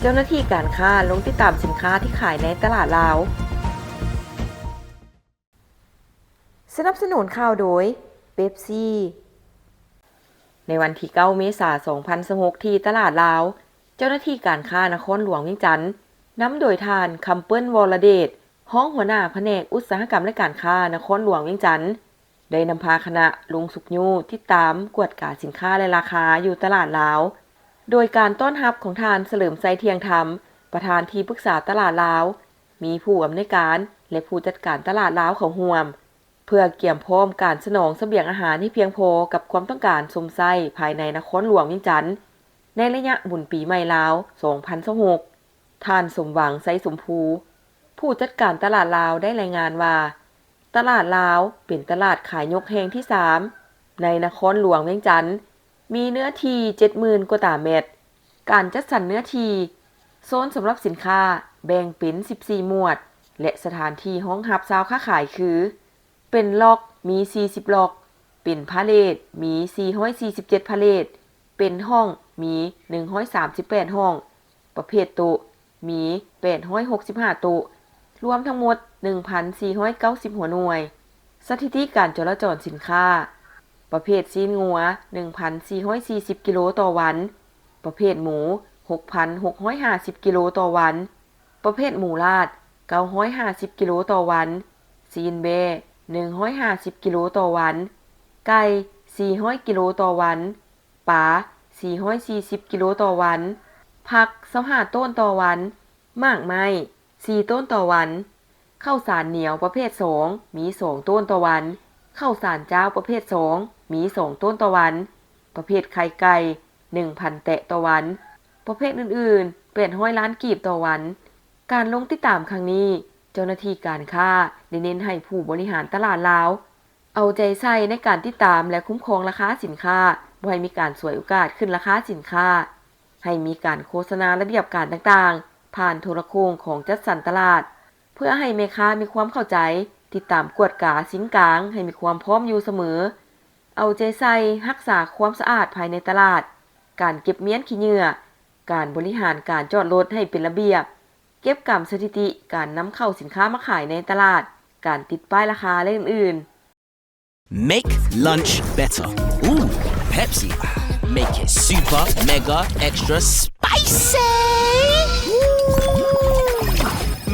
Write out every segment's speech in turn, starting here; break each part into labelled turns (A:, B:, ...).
A: จ้าหน้าที่การค้าลงติดตามสินค้าที่ขายในตลาดลาวสนับสนุนข่าวโดยเป๊ปซี่ในวันที่9 เมษายน 2026ที่ตลาดลาวเจ้าหน้าที่การค้านครหลวงเวียงจันทน์นำโดยทานคำเปิ้ลวรเดชห้องหัวหน้าแผนกอุตสาหกรรมและการค้านครหลวงเวียงจันทน์ได้นำพาคณะลงสุกยูที่ตามกวดกาสินค้าและราคาอยู่ตลาดลาวโดยการต้อนรับของทานเฉลิมไซเทียงธรรมประธานที่ปรึกษาตลาดลาวมีผู้อำนวยการและผู้จัดการตลาดลาวเข้าร่วมเพื่อเกี่ยมพร้อมการสนองเสบียงอาหารที่เพียงพอกับความต้องการสมไส้ภายในนครหลวงเวียงจันทน์ในระยะบุญปีใหม่ลาว 2026 ท่านสมหวังไซสมภูผู้จัดการตลาดลาวได้รายงานว่าตลาดลาวเป็นตลาดขายยกแห่งที่ 3 ในนครหลวงเวียงจันทน์มีเนื้อที่ 70,000 กว่าตารางเมตรการจัดสรรเนื้อที่โซนสำหรับสินค้าแบ่งเป็น14หมวดและสถานที่ห้องรับซาวค้าขายคือเป็นล็อกมี40ล็อกเป็นพาเลทมี447พาเลทเป็นห้องมี138ห้องประเภทโต๊ะมี865โต๊ะรวมทั้งหมด 1,490 หัวหน่วยสถิติการจราจรสินค้าประเภทซีนงัว 1,440 กิโลต่อวันประเภทหมู 6,650 กิโลต่อวันประเภทหมูลาด 950 กิโลต่อวันซีนเบ150 กิโลต่อวันไก่400 กิโลต่อวันปลา440 กิโลต่อวันผัก25ต้นต่อวันหมากไม้4ต้นต่อวันข้าวสารเหนียวประเภท2มี2ต้นต่อวันข้าวสารเจ้าประเภท2มี2ต้นต่อวันประเภทไข่ไก่ 1,000 แตะต่อวันประเภทอื่นๆ800ล้านกีบต่อวันการลงติดตามครั้งนี้เจ้าหน้าที่การค้าได้เน้นให้ผู้บริหารตลาดลาวเอาใจใส่ในการติดตามและคุ้มครองราคาสินค้าบ่ให้มีการฉวยโอกาสขึ้นราคาสินค้าให้มีการโฆษณาระเบียบการต่างๆผ่านโทรโข่งของจัดสรรตลาดเพื่อให้แม่ค้ามีความเข้าใจติดตามกวดกาสินกลางให้มีความพร้อมอยู่เสมอเอาใจใส่รักษาความสะอาดภายในตลาดการเก็บเมียนขี้เหงื่อการบริหารการจอดรถให้เป็นระเบียบเก็บกำสถิติการนำเข้าสินค้ามาขายในตลาดการติดป้ายราคาและอื่น
B: ๆ Make lunch better. Ooh, Pepsi. Make it super, mega, extra spicy.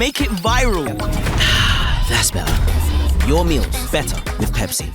B: Make it viral. That's better. Your meals better with Pepsi.